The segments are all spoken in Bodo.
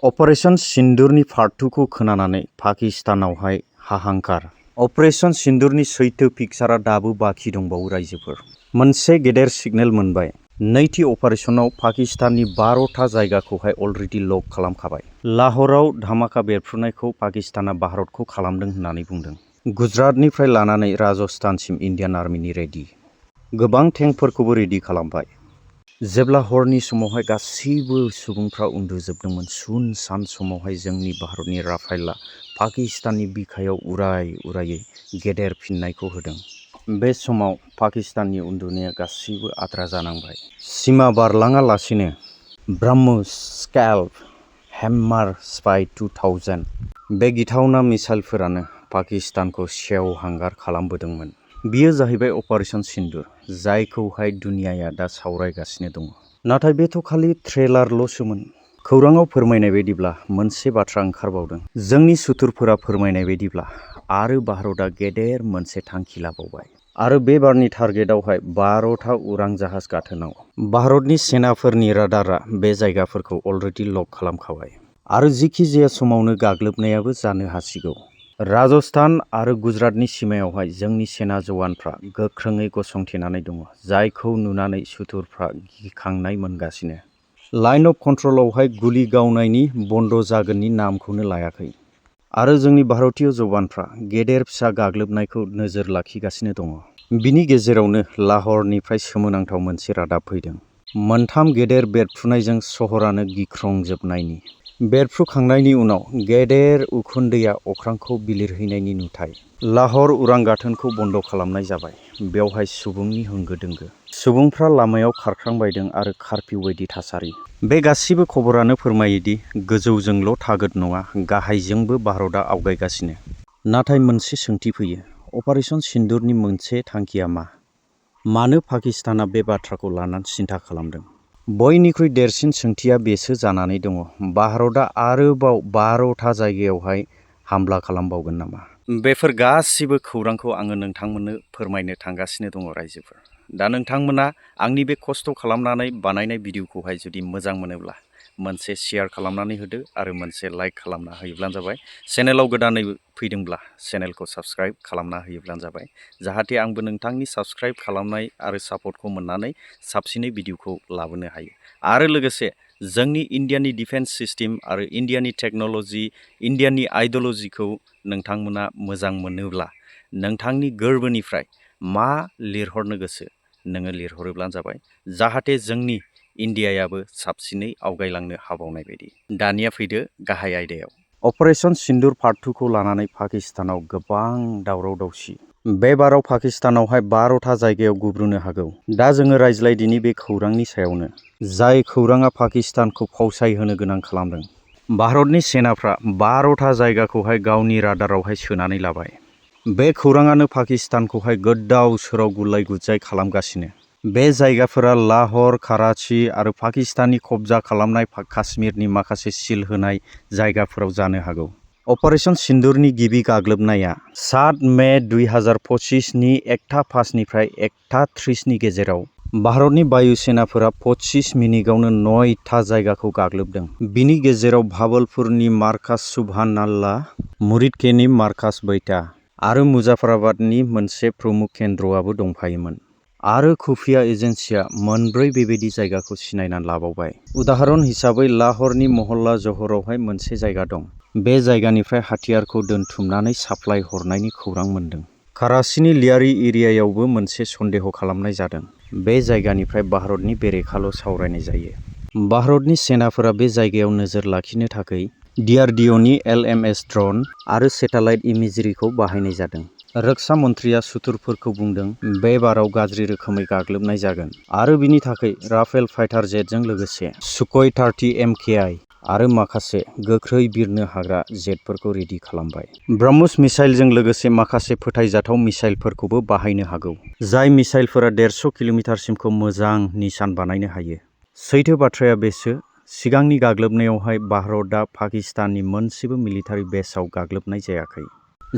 अपारेशन सिन्दुरनि पार्ट 2 खौ खोनानानै पाकिस्तानावहाय हाहांकार। अपारेशन सिन्दुरनि सैथो पिक्चारआ दाबो बाखि दंबावो रायजोफोर। मोनसे गेदेर सिगनेल मोनबाय। नैथि अपारेशनाव पाकिस्ताननि 12था जायगाखौहाय अलरेडि लक खालामखाबाय। लाहौराव धामाका बेरफ्रुनायखौ पाकिस्ताना भारतखौ खालामदों होननानै बुंदों। गुजरातनिफ्राय लानानै राजस्थानसिम इन्डियान आर्मिनि रेडि। गोबां टेंकफोरखौबो रेडि खालामबाय। जेब्ला हरनि समावहाय गासैबो सुबुंफ्रा उन्दुजोबदोंमोन, सुन-सान समावहाय जोंनि भारतनि राफेलआ पाकिस्ताननि बिखायाव उरायै गेदेर फिननायखौ होदों। बे समाव पाकिस्ताननि उन्दुनाया गासैबो आद्रा जानांबाय। सिमा बारलाङालासिनो ब्रह्मस, स्कैल्प, हैम्मार स्पाई 2000 बे गिथावना मिसाइलफोरानो पाकिस्तानखौ सेवहांगार खालामबोदोंमोन। बियो जाहैबाय अपारेशन सिन्दुर, जायखौहाय दुनियाया दा सावरायगासिनो दङ। नाथाय बेथ' खालि ट्रेलारल'सोमोन। खौराङाव फोरमायनाय बायदिब्ला मोनसे बाथ्रा ओंखारबावदों। जोंनि सुथुरफोरा फोरमायनाय बायदिब्ला आरो भारतआ गेदेर मोनसे थांखि लाबावबाय। आरो बे बारनि टारगेटआवहाय 12था उरां जाहाज गाथोनाव। भारतनि सेनाफोरनि राडारआ बे जायगाफोरखौ अलरेडि लक खालामखाबाय। आरो जिखि जाया समावनो गाग्लोबनायाबो जानो हासिगौ। राजस्थान आरो गुजरातनि सिमायावहाय जोंनि सेना जवानफ्रा गोख्रोङै गसंथेनानै दङ, जायखौ नुनानै सुथुरफ्रा गिखांनाय मोनगासिनो। लाइन अफ कन्ट्रलावहाय गुलि गावनायनि बन्द जागोननि नामखौनो लायाखै। आरो जोंनि भारतीय जवानफ्रा गेदेर फिसा गाग्लोबनायखौ नोजोर लाखिगासिनो दङ। बिनि गेजेरावनो लाहौरनिफ्राय सोमोनांथाव मोनसे रादाब फैदों। मोनथाम गेदेर बेरफ्रुनायजों सहरानो गिख्रंजोबनायनि। बेरफ्रुखांनायनि उनाव गेदेर उखुन्दैया अख्रांखौ बिलिरहैनायनि नुथाय। लाहौर उरां गाथोनखौ बन्द खालामनाय जाबाय। बेवहाय सुबुंनि होंगो-दोंगो। सुबुंफ्रा लामायाव खारख्रांबायदों आरो खारफिउ बायदि थासारि। बे गासिबो खबरानो फोरमायोदि गोजौजोंल' थागोद नङा, गाहायजोंबो भारतआ आवगायगासिनो। नाथाय मोनसे सोंथि फैयो, अपारेशन सिन्दुरनि मोनसे थांखिया मा? मानो पाकिस्ताना बे बाथ्राखौ लानानै सिन्था खालामदों? बयनिख्रुइ देरसिन सोंथिया बेसो जानानै दङ, भारतआ आरोबाव 12था जायगायावहाय हामला खालामबावगोन नामा? बेफोर गासिबो खौरांखौ आङो नोंथांमोननो फोरमायनो थांगासिनो दङ रायजोफोर। दा नोंथांमोना आंनि बे खस्थ' खालामनानै बानायनाय भिडिअखौहाय जुदि मोजां मोनोब्ला मोनसे शेयार खालामनानै होदो आरो मोनसे लाइक खालामना होयोब्लानो जाबाय। चेनेलाव गोदानै फैदोंब्ला चेनेलखौ साबस्क्राइब खालामना होयोब्लानो जाबाय। जाहाथे आंबो नोंथांनि साबस्क्राइब खालामनाय आरो सापर्टखौ मोननानै साबसिनै भिडिअखौ लाबोनो हायो। आरो लोगोसे जोंनि इण्डियानि डिफेन्स सिस्टेम आरो इण्डियानि टेक्न'ल'जि, इण्डियानि आइडिय'ल'जिखौ नोंथांमोना मोजां मोनोब्ला नोंथांनि गोरबोनिफ्राय मा लिरहरनो गोसो नोङो लिरहरोब्लानो जाबाय। जाहाथे जोंनि इण्डियायाबो साबसिनै आवगायलांनो हाबावनाय बायदि। दानिया फैदो गाहाय आयदायाव। अपारेशन सिन्दुर पार्ट 2 खौ लानानै पाकिस्तानाव गोबां दावराव-दावसि। बे बाराव पाकिस्तानावहाय 12था जायगायाव गुब्रुनो हागौ। दा जोङो रायज्लायदिनि बे खौरांनि सायावनो, जाय खौराङा पाकिस्तानखौ फावसायहोनो गोनां खालामदों। भारतनि सेनाफ्रा 12था जायगाखौहाय गावनि राडारावहाय सोनानै लाबाय। बे खौराङानो पाकिस्तानखौहाय गोदाव-सोराव गुलाय-गुजाय खालामगासिनो। बे जायगाफोरा लाहौर, कराची आरो पाकिस्ताननि कब्जा खालामनाय काश्मीरनि माखासे सिल होनाय जायगाफोराव जानो हागौ। अपारेशन सिन्दुरनि गिबि गाग्लोबनाया 7 मे 2025 नि 1:05 निफ्राय 1:30 नि गेजेराव भारतनि बायु सेनाफोरा 25 मिनिटावनो 9था जायगाखौ गाग्लोबदों। बिनि गेजेराव भागलपुरनि मार्काज सुबहानाल्लाह, मुरिदकेनि मार्काज बैता आरो मुजाफराबादनि मोनसे प्रमुख केन्द्रआबो दंफायोमोन। आरो खुफिया एजेन्सिया मोनब्रै बेबायदि जायगाखौ सिनायनानै लाबावबाय। उदाहरन हिसाबै लाहौरनि महल्ला जहरावहाय मोनसे जायगा दं। बे जायगानिफ्राय हाथियारखौ दोनथुमनानै साप्लाय हरनायनि खौरां मोन्दों। कराचिनि लियारी एरियायावबो मोनसे सन्देह खालामनाय जादों। बे जायगानिफ्राय भारतनि बेरेखाल' सावरायनाय जायो। भारतनि सेनाफोरा बे जायगायाव नोजोर लाखिनो थाखाय DRDOनि LMS ड्रन आरो सेटेलाइट इमेजरिखौ बाहायनाय जादों। रक्षा मन्थ्रिया सुथुरफोरखौ बुंदों बे बाराव गाज्रि रोखोमै गाग्लोबनाय जागोन आरो बिनि थाखाय राफेल फाइटार जेटजों लोगोसे सुख'ई 30 MKI आरो माखासे गोख्रै बिरनो हाग्रा जेटफोरखौ रेडि खालामबाय। ब्रह्मस मिसाइलजों लोगोसे माखासे फोथायजाथाव मिसाइलफोरखौबो बाहायनो हागौ, जाय मिसाइलफोरा 150 किल'मिटारसिमखौ मोजां निशान बानायनो हायो। सैथो बाथ्राया बेसो, सिगांनि गाग्लोबनायावहाय भारतआ पाकिस्ताननि मोनसेबो मिलिटारि बेसआव गाग्लोबनाय जायाखै।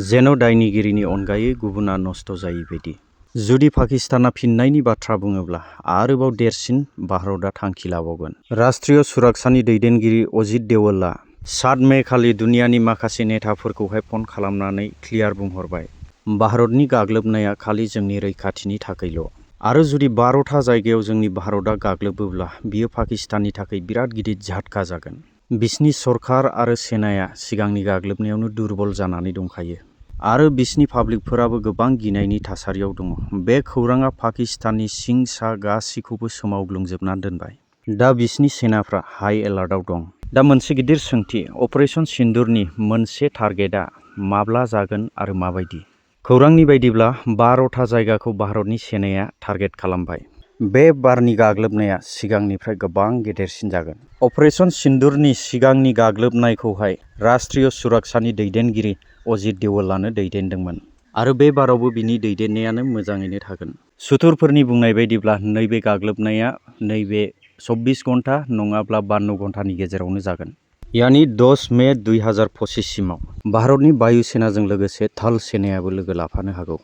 जेन' दायनिगिरिनि अनगायै गुबुना नस्थ' जायै बायदि। जुदि पाकिस्ताना फिननायनि बाथ्रा बुङोब्ला आरोबाव देरसिन भारतआ थांखि लाबावगोन। राष्ट्रीय सुरक्षानि दैदेनगिरि अजित देवलआ 7 मे खालि दुनियानि माखासे नेताफोरखौहाय फन खालामनानै क्लियार बुंहरबाय भारतनि गाग्लोबनाया खालि जोंनि रैखाथिनि थाखायल'। आरो जुदि 12था जायगायाव जोंनि भारतआ गाग्लोबोब्ला बियो पाकिस्ताननि थाखाय बिराद गिदिर झटका जागोन। बिसिनि सरखार आरो सेनाया सिगांनि गाग्लोबनायावनो दुरबल जानानै दंखायो आरो बिसिनि पाब्लिकफोराबो गोबां गिनायनि थासारियाव दङ। बे खौराङा पाकिस्ताननि सिं सा गासैखौबो सोमावग्लुंजोबना दोनबाय। दा बिसिनि सेनाफ्रा हाई एलार्टआव दं। दा मोनसे गिदिर सोंथि, अपारेशन सिन्दुरनि मोनसे टारगेटआ माब्ला जागोन आरो माबायदि? खौरांनि बायदिब्ला 12था जायगाखौ भारतनि सेनाया टारगेट खालामबाय। बे बारनि गाग्लोबनाया सिगांनिफ्राय गोबां गेदेरसिन जागोन। अपारेशन सिन्दुरनि सिगांनि गाग्लोबनायखौहाय राष्ट्रीय सुरक्षानि दैदेनगिरि अजित देवलानो दैदेनदोंमोन आरो बे बारावबो बिनि दैदेननायानो मोजाङैनो थागोन। सुथुरफोरनि बुंनाय बायदिब्ला नैबे गाग्लोबनाया नैबे 24 घन्टा नङाब्ला 52 घन्टानि गेजेरावनो जागोन। यानि 10 मे 2025 सिमाव भारतनि वायुसेनाजों लोगोसे थल सेनायाबो लोगो लाफानो हागौ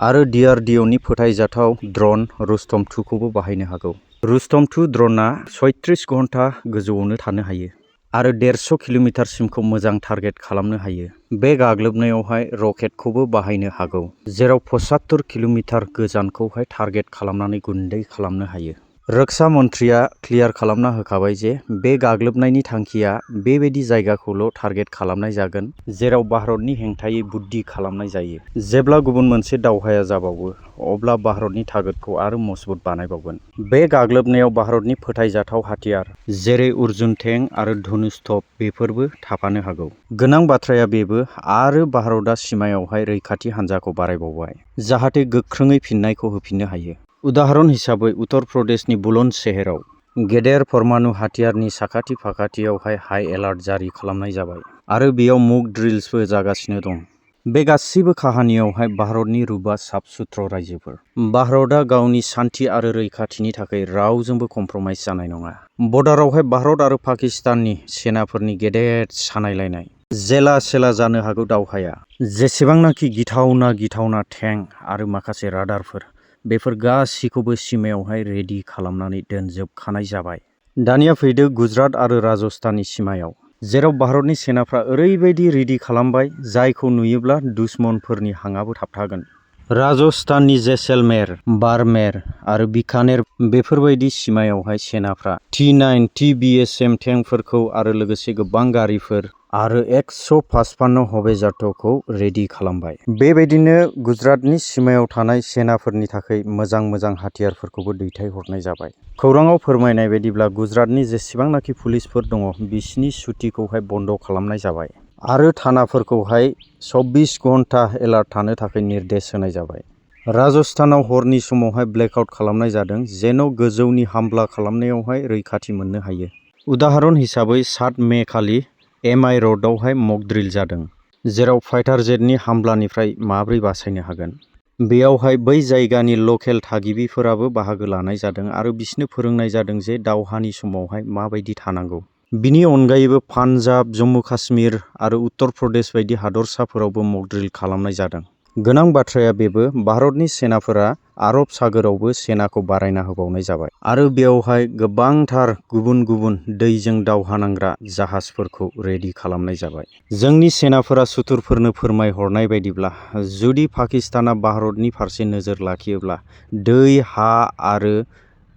आरो DRDOनि फोथायजाथाव ड्रन रुस्तम 2 खौबो बाहायनो हागौ। रुस्तम 2 ड्रनआ 36 घन्टा गोजौआवनो थानो हायो आरो 150 किल'मिटारसिमखौ मोजां टारगेट खालामनो हायो। बे गाग्लोबनायावहाय रकेटखौबो बाहायनो हागौ, जेराव 75 किल'मिटार गोजानखौहाय टारगेट खालामनानै गुन्दै खालामनो हायो। रक्षा मन्थ्रिया क्लियार खालामना होखाबाय जे बे गाग्लोबनायनि थांखिया बेबायदि जायगाखौल' टारगेट खालामनाय जागोन जेराव भारतनि हेंथायै बुद्धि खालामनाय जायो। जेब्ला गुबुन मोनसे दावहाया जाबावो अब्ला भारतनि टारगेटखौ आरो मजबुत बानायबावगोन। बे गाग्लोबनायाव भारतनि फोथायजाथाव हाथियार जेरै अर्जुन टेंक आरो धनुष तप बेफोरबो थाफानो हागौ। गोनां बाथ्राया बेबो आरो भारतआ सिमायावहाय रैखाथि हान्जाखौ बारायबावबाय जाहाथे गोख्रोङै फिननायखौ होफिननो हायो। उदाहरन हिसाबै उत्तर प्रदेशनि बुलन्दशहराव गेदेर परमाणु हाथियारनि साखाथि फाखाथियावहाय हाई एलार्ट जारि खालामनाय जाबाय आरो बेयाव मक ड्रिल्सबो जागासिनो दं। बे गासैबो काहानियावहाय भारतनि रुपआ साफ सुथ्र रायजोफोर। भारतआ गावनि सान्थि आरो रैखाथिनि थाखाय रावजोंबो कमप्रमाइज जानाय नङा। बर्डारावहाय भारत आरो पाकिस्ताननि सेनाफोरनि गेदेर सानायलायनाय जेला सेला जानो हागौ दावहाया। जेसेबांनाखि गिथावना टेंक आरो माखासे राडारफोर बेफोर गासैखौबो सिमायावहाय रेडि खालामनानै दोनजोबखानाय जाबाय। दानिया फैदो गुजरात आरो राजस्थाननि सिमायाव, जेराव भारतनि सेनाफ्रा ओरैबायदि रेडि खालामबाय जायखौ नुयोब्ला दुश्मनफोरनि हांआबो थाबथागोन। राजस्थाननि जैसलमेर, बाड़मेर आरो बीकानेर बेफोरबायदि सिमायावहाय सेनाफ्रा T9 TBSM टेंकफोरखौ आरो लोगोसे गोबां गारिफोर आरो 155 ह'वित्जारखौ रेडि खालामबाय। बेबायदिनो गुजरातनि सिमायाव थानाय सेनाफोरनि थाखाय मोजां हाथियारफोरखौबो दैथायहरनाय जाबाय। खौराङाव फोरमायनाय बायदिब्ला गुजरातनि जेसेबांनाखि पुलिसफोर दङ बिसिनि सुतिखौहाय बन्द' खालामनाय जाबाय आरो थानाफोरखौहाय 24 घन्टा एलार्ट थानो थाखाय निर्देश होनाय जाबाय। राजस्थानाव हरनि समावहाय ब्लेकआउट खालामनाय जादों जेन' गोजौनि हामला खालामनायावहाय रैखाथि मोननो हायो। उदाहरन हिसाबै 7 मे खालि MI र'डआवहाय मक ड्रिल जादों, जेराव फाइटार जेटनि हामलानिफ्राय माब्रै बासायनो हागोन। बेयावहाय बै जायगानि लकेल थागिबिफोराबो बाहागो लानाय जादों आरो बिसोरनो फोरोंनाय जादों जे दावहानि समावहाय माबायदि थानांगौ। बिनि अनगायैबो पान्जाब, जम्मु काश्मीर आरो उत्तर प्रदेश बायदि हादरसाफोरावबो मक ड्रिल खालामनाय जादों। गोनां बाथ्राया बेबो भारतनि सेनाफोरा आरब सागोरावबो सेनाखौ बारायना होबावनाय जाबाय आरो बेयावहाय गोबांथार गुबुन दैजों दावहा नांग्रा जाहाजफोरखौ रेडि खालामनाय जाबाय। जोंनि सेनाफोरा सुथुरफोरनो फोरमायहरनाय बायदिब्ला जुदि पाकिस्ताना भारतनि फारसे नोजोर लाखियोब्ला दै, हा आरो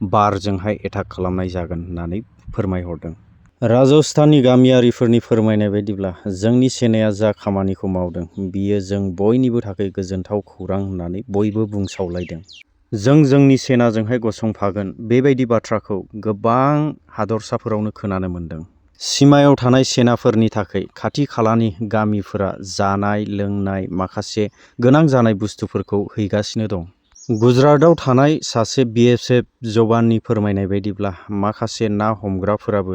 बारजोंहाय एटाक खालामनाय जागोन होननानै फोरमायहरदों। राजस्थाननि गामियारिफोरनि फोरमायनाय बायदिब्ला जोंनि सेनाया जा खामानिखौ मावदों बियो जों बयनिबो थाखाय गोजोनथाव खौरां होननानै बयबो बुंसावलायदों। जों जोंनि सेनाजोंहाय गसंफागोन बेबायदि बाथ्राखौ गोबां हादरसाफोरावनो खोनानो मोन्दों। सिमायाव थानाय सेनाफोरनि थाखाय खाथि खालानि गामिफोरा जानाय लोंनाय माखासे गोनां जानाय बुस्थुफोरखौ हैगासिनो दं। गुजरातआव थानाय सासे BSF जवाननि फोरमायनाय बायदिब्ला माखासे ना हमग्राफोराबो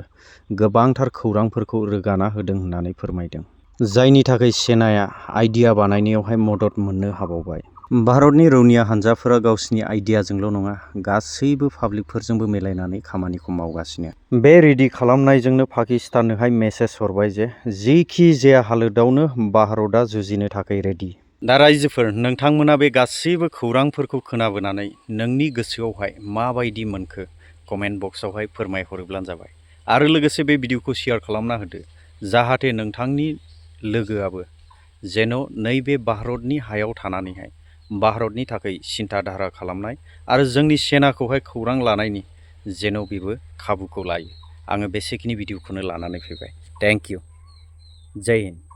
गोबांथार खौरांफोरखौ रोगाना होदों होननानै फोरमायदों, जायनि थाखाय सेनाया आइडिया बानायनायावहाय मदद मोननो हाबावबाय। भारतनि रौनिया हान्जाफोरा गावसिनि आइडियाजोंल' नङा गासैबो पाब्लिकफोरजोंबो मिलायनानै खामानिखौ मावगासिनो। बे रेडि खालामनायजोंनो पाकिस्ताननोहाय मेसेज हरबाय जे जेखि जाया हालोदावनो भारतआ जुजिनो थाखाय रेडि। दा रायजोफोर, नोंथांमोना बे गासैबो खौरांफोरखौ खोनाबोनानै नोंनि गोसोआवहाय माबायदि मोनखो कमेन्ट बक्सआवहाय फोरमायहरोब्लानो जाबाय आरो लोगोसे बे भिडिअखौ शेयार खालामना होदो जाहाथे नोंथांनि लोगोआबो जेन' नैबे भारतनि हायाव थानानैहाय भारतनि थाखाय सिन्था धारा खालामनाय आरो जोंनि सेनाखौहाय खौरां लानायनि जेन' बेबो खाबुखौ लायो। आङो बेसेखिनि भिडिअखौनो लानानै फैबाय। Thank you. जय हिन्द।